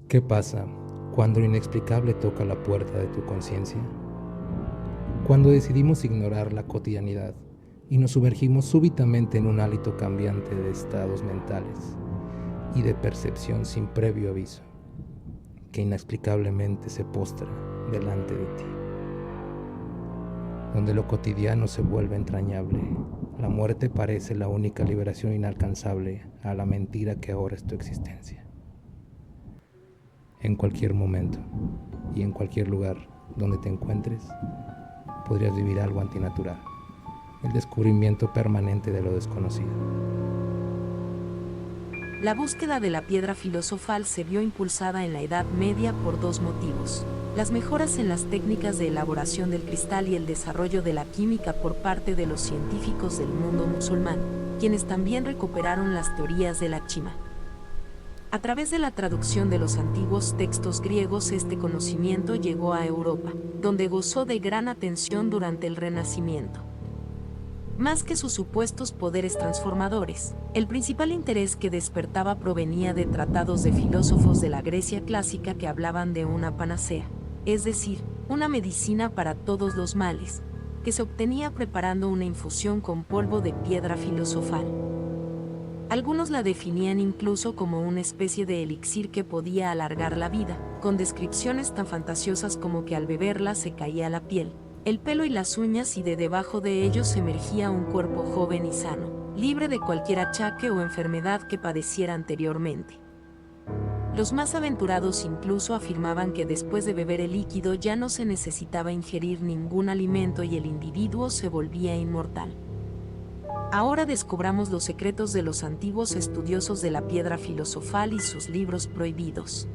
¿Qué pasa cuando lo inexplicable toca la puerta de tu conciencia? Cuando decidimos ignorar la cotidianidad y nos sumergimos súbitamente en un hálito cambiante de estados mentales y de percepción sin previo aviso, que inexplicablemente se postra delante de ti. Donde lo cotidiano se vuelve entrañable, la muerte parece la única liberación inalcanzable a la mentira que ahora es tu existencia. En cualquier momento y en cualquier lugar donde te encuentres, podrías vivir algo antinatural, el descubrimiento permanente de lo desconocido. La búsqueda de la piedra filosofal se vio impulsada en la Edad Media por dos motivos: las mejoras en las técnicas de elaboración del cristal y el desarrollo de la química por parte de los científicos del mundo musulmán, quienes también recuperaron las teorías de la Chima. A través de la traducción de los antiguos textos griegos, este conocimiento llegó a Europa, donde gozó de gran atención durante el Renacimiento. Más que sus supuestos poderes transformadores, el principal interés que despertaba provenía de tratados de filósofos de la Grecia clásica que hablaban de una panacea, es decir, una medicina para todos los males, que se obtenía preparando una infusión con polvo de piedra filosofal. Algunos la definían incluso como una especie de elixir que podía alargar la vida, con descripciones tan fantasiosas como que al beberla se caía la piel, el pelo y las uñas, y de debajo de ellos emergía un cuerpo joven y sano, libre de cualquier achaque o enfermedad que padeciera anteriormente. Los más aventurados incluso afirmaban que después de beber el líquido ya no se necesitaba ingerir ningún alimento y el individuo se volvía inmortal. Ahora descubramos los secretos de los antiguos estudiosos de la piedra filosofal y sus libros prohibidos.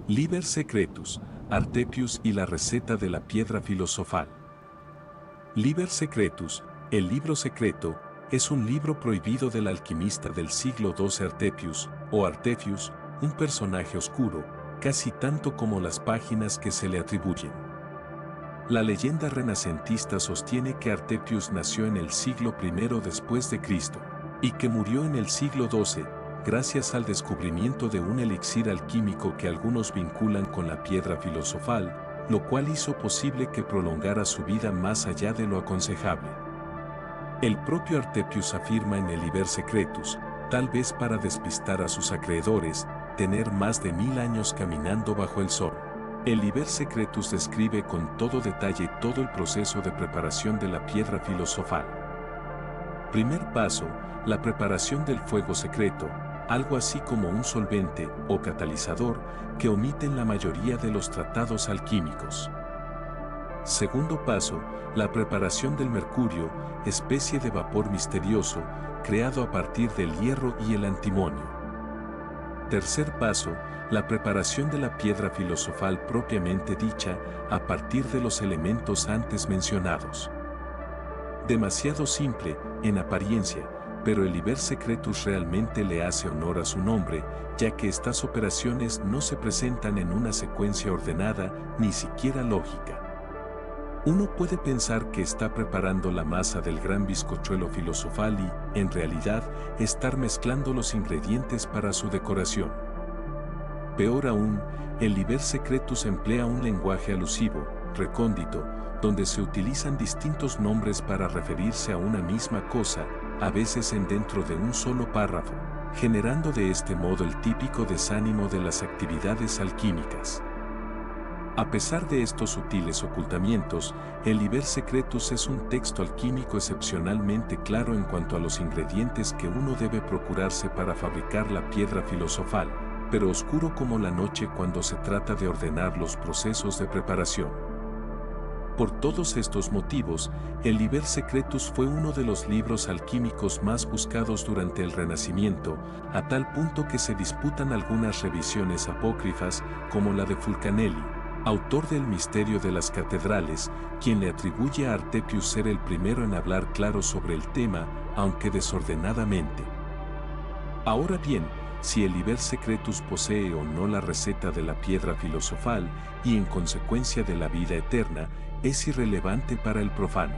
Liber Secretus, Artepius y la receta de la piedra filosofal. Liber Secretus, el libro secreto, es un libro prohibido del alquimista del siglo XII Artepius, o Artefius, un personaje oscuro, casi tanto como las páginas que se le atribuyen. La leyenda renacentista sostiene que Artepius nació en el siglo I después de Cristo, y que murió en el siglo XII, gracias al descubrimiento de un elixir alquímico que algunos vinculan con la piedra filosofal, lo cual hizo posible que prolongara su vida más allá de lo aconsejable. El propio Artepius afirma en el Liber Secretus, tal vez para despistar a sus acreedores, tener más de 1000 años caminando bajo el sol. El Liber Secretus describe con todo detalle todo el proceso de preparación de la piedra filosofal. Primer paso, la preparación del fuego secreto, algo así como un solvente o catalizador que omiten la mayoría de los tratados alquímicos. Segundo paso, la preparación del mercurio, especie de vapor misterioso, creado a partir del hierro y el antimonio. Tercer paso, la preparación de la piedra filosofal propiamente dicha, a partir de los elementos antes mencionados. Demasiado simple, en apariencia, pero el Liber Secretus realmente le hace honor a su nombre, ya que estas operaciones no se presentan en una secuencia ordenada, ni siquiera lógica. Uno puede pensar que está preparando la masa del gran bizcochuelo filosofal y, en realidad, estar mezclando los ingredientes para su decoración. Peor aún, el Liber Secretus emplea un lenguaje alusivo, recóndito, donde se utilizan distintos nombres para referirse a una misma cosa, a veces dentro de un solo párrafo, generando de este modo el típico desánimo de las actividades alquímicas. A pesar de estos sutiles ocultamientos, el Liber Secretus es un texto alquímico excepcionalmente claro en cuanto a los ingredientes que uno debe procurarse para fabricar la piedra filosofal, pero oscuro como la noche cuando se trata de ordenar los procesos de preparación. Por todos estos motivos, el Liber Secretus fue uno de los libros alquímicos más buscados durante el Renacimiento, a tal punto que se disputan algunas revisiones apócrifas, como la de Fulcanelli, autor del Misterio de las Catedrales, quien le atribuye a Artepius ser el primero en hablar claro sobre el tema, aunque desordenadamente. Ahora bien, si el Liber Secretus posee o no la receta de la piedra filosofal, y en consecuencia de la vida eterna, es irrelevante para el profano.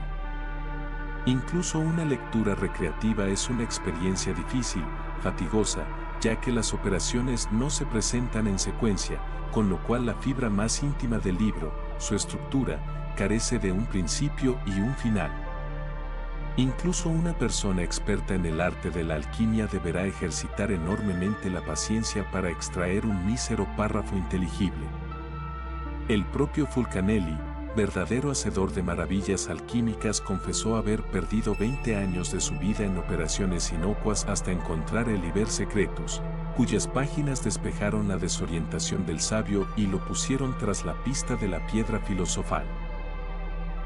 Incluso una lectura recreativa es una experiencia difícil, fatigosa, ya que las operaciones no se presentan en secuencia, con lo cual la fibra más íntima del libro, su estructura, carece de un principio y un final. Incluso una persona experta en el arte de la alquimia deberá ejercitar enormemente la paciencia para extraer un mísero párrafo inteligible. El propio Fulcanelli, verdadero hacedor de maravillas alquímicas, confesó haber perdido 20 años de su vida en operaciones inocuas hasta encontrar el Liber Secretus, cuyas páginas despejaron la desorientación del sabio y lo pusieron tras la pista de la piedra filosofal.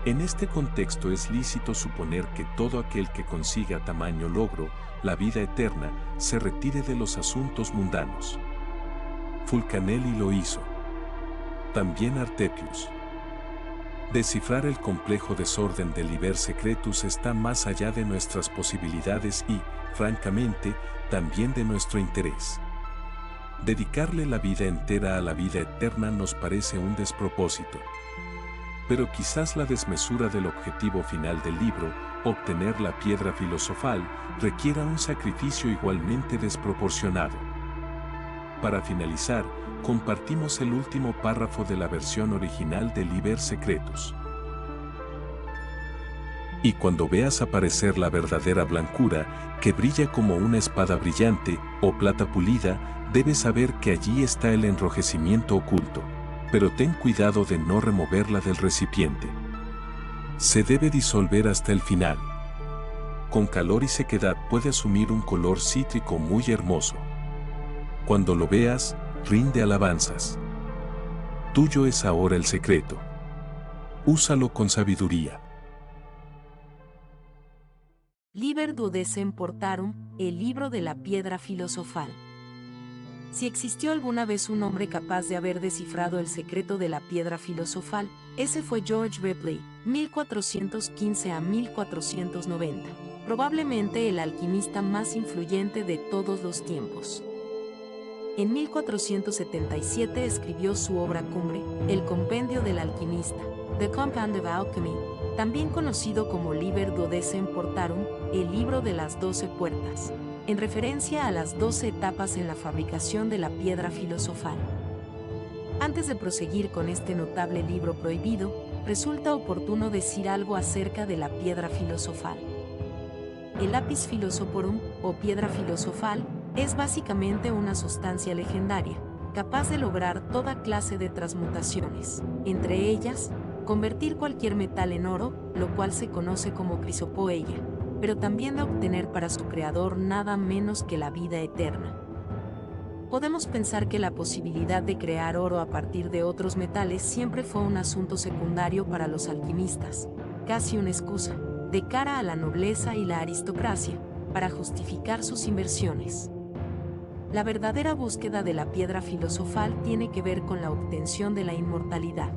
En este contexto es lícito suponer que todo aquel que consiga tamaño logro, la vida eterna, se retire de los asuntos mundanos. Fulcanelli lo hizo. También Artepius. Descifrar el complejo desorden del Liber Secretus está más allá de nuestras posibilidades y, francamente, también de nuestro interés. Dedicarle la vida entera a la vida eterna nos parece un despropósito. Pero quizás la desmesura del objetivo final del libro, obtener la piedra filosofal, requiera un sacrificio igualmente desproporcionado. Para finalizar, compartimos el último párrafo de la versión original del Liber Secretus. Y cuando veas aparecer la verdadera blancura, que brilla como una espada brillante o plata pulida, debes saber que allí está el enrojecimiento oculto. Pero ten cuidado de no removerla del recipiente. Se debe disolver hasta el final. Con calor y sequedad puede asumir un color cítrico muy hermoso. Cuando lo veas, rinde alabanzas. Tuyo es ahora el secreto. Úsalo con sabiduría. Liber Duodecem Portarum, el libro de la piedra filosofal. Si existió alguna vez un hombre capaz de haber descifrado el secreto de la piedra filosofal, ese fue George Ripley, 1415 a 1490, probablemente el alquimista más influyente de todos los tiempos. En 1477 escribió su obra cumbre, El Compendio del Alquimista, The Compound of Alchemy, también conocido como Liber Duodecem Portarum, el libro de las 12 puertas, en referencia a las 12 etapas en la fabricación de la piedra filosofal. Antes de proseguir con este notable libro prohibido, resulta oportuno decir algo acerca de la piedra filosofal. El Lapis Philosophorum, o piedra filosofal, es básicamente una sustancia legendaria, capaz de lograr toda clase de transmutaciones, entre ellas, convertir cualquier metal en oro, lo cual se conoce como crisopoeia, pero también de obtener para su creador nada menos que la vida eterna. Podemos pensar que la posibilidad de crear oro a partir de otros metales siempre fue un asunto secundario para los alquimistas, casi una excusa, de cara a la nobleza y la aristocracia, para justificar sus inversiones. La verdadera búsqueda de la piedra filosofal tiene que ver con la obtención de la inmortalidad.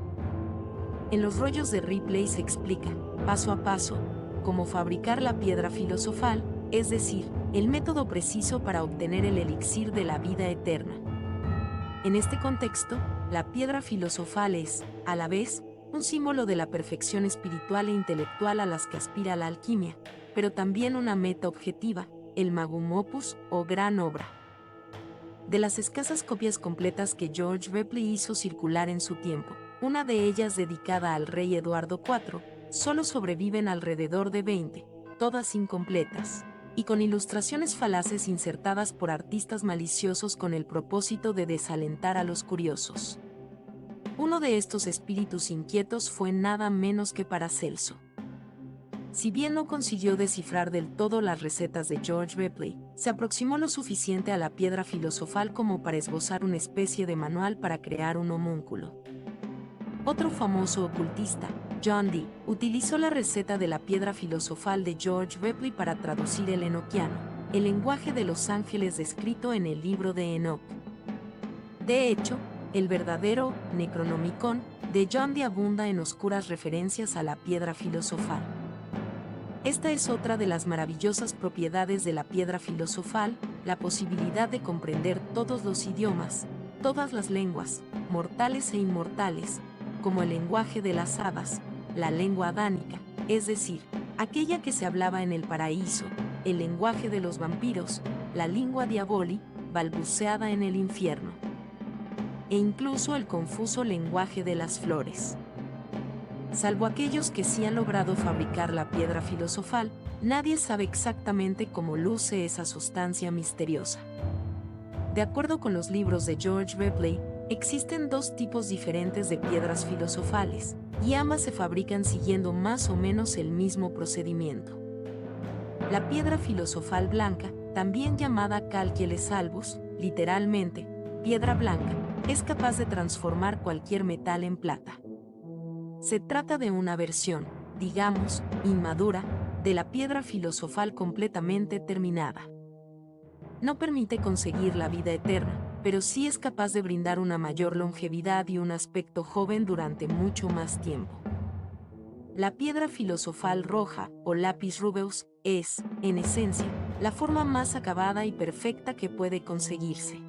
En los rollos de Ripley se explica, paso a paso, cómo fabricar la piedra filosofal, es decir, el método preciso para obtener el elixir de la vida eterna. En este contexto, la piedra filosofal es, a la vez, un símbolo de la perfección espiritual e intelectual a las que aspira la alquimia, pero también una meta objetiva, el magum opus o gran obra. De las escasas copias completas que George Ripley hizo circular en su tiempo, una de ellas dedicada al rey Eduardo IV, solo sobreviven alrededor de 20, todas incompletas, y con ilustraciones falaces insertadas por artistas maliciosos con el propósito de desalentar a los curiosos. Uno de estos espíritus inquietos fue nada menos que Paracelso. Si bien no consiguió descifrar del todo las recetas de George Ripley, se aproximó lo suficiente a la piedra filosofal como para esbozar una especie de manual para crear un homúnculo. Otro famoso ocultista, John Dee, utilizó la receta de la piedra filosofal de George Ripley para traducir el enoquiano, el lenguaje de los ángeles descrito en el libro de Enoch. De hecho, el verdadero Necronomicon de John Dee abunda en oscuras referencias a la piedra filosofal. Esta es otra de las maravillosas propiedades de la piedra filosofal, la posibilidad de comprender todos los idiomas, todas las lenguas, mortales e inmortales, como el lenguaje de las hadas, la lengua adánica, es decir, aquella que se hablaba en el paraíso, el lenguaje de los vampiros, la lingua diaboli, balbuceada en el infierno, e incluso el confuso lenguaje de las flores. Salvo aquellos que sí han logrado fabricar la piedra filosofal, nadie sabe exactamente cómo luce esa sustancia misteriosa. De acuerdo con los libros de George Ripley, existen dos tipos diferentes de piedras filosofales, y ambas se fabrican siguiendo más o menos el mismo procedimiento. La piedra filosofal blanca, también llamada calceles albus, literalmente, piedra blanca, es capaz de transformar cualquier metal en plata. Se trata de una versión, digamos, inmadura, de la piedra filosofal completamente terminada. No permite conseguir la vida eterna, pero sí es capaz de brindar una mayor longevidad y un aspecto joven durante mucho más tiempo. La piedra filosofal roja, o lapis rubeus, es, en esencia, la forma más acabada y perfecta que puede conseguirse.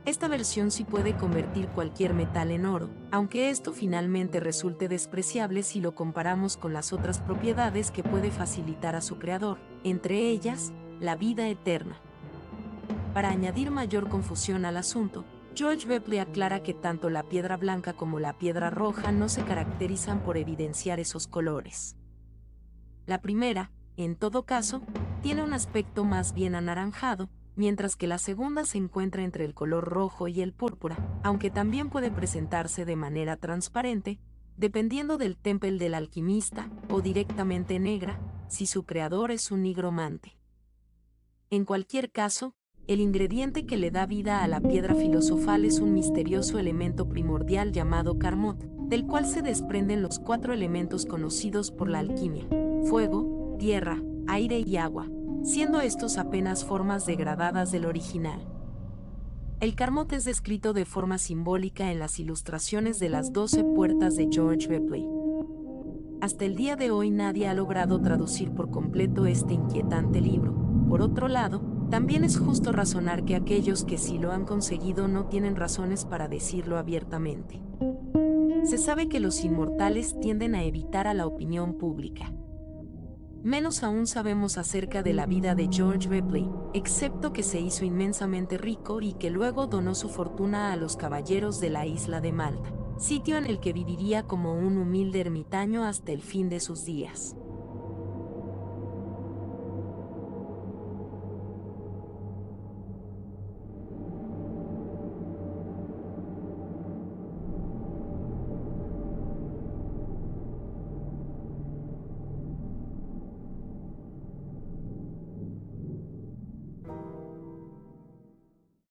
Esta versión sí puede convertir cualquier metal en oro, aunque esto finalmente resulte despreciable si lo comparamos con las otras propiedades que puede facilitar a su creador, entre ellas, la vida eterna. Para añadir mayor confusión al asunto, George Ripley aclara que tanto la piedra blanca como la piedra roja no se caracterizan por evidenciar esos colores. La primera, en todo caso, tiene un aspecto más bien anaranjado, mientras que la segunda se encuentra entre el color rojo y el púrpura, aunque también puede presentarse de manera transparente, dependiendo del temple del alquimista, o directamente negra, si su creador es un nigromante. En cualquier caso, el ingrediente que le da vida a la piedra filosofal es un misterioso elemento primordial llamado carmot, del cual se desprenden los 4 elementos conocidos por la alquimia: fuego, tierra, aire y agua, siendo estos apenas formas degradadas del original. El carmot es descrito de forma simbólica en las ilustraciones de las 12 puertas de George Ripley. Hasta el día de hoy nadie ha logrado traducir por completo este inquietante libro. Por otro lado, también es justo razonar que aquellos que sí lo han conseguido no tienen razones para decirlo abiertamente. Se sabe que los inmortales tienden a evitar a la opinión pública. Menos aún sabemos acerca de la vida de George Ripley, excepto que se hizo inmensamente rico y que luego donó su fortuna a los caballeros de la isla de Malta, sitio en el que viviría como un humilde ermitaño hasta el fin de sus días.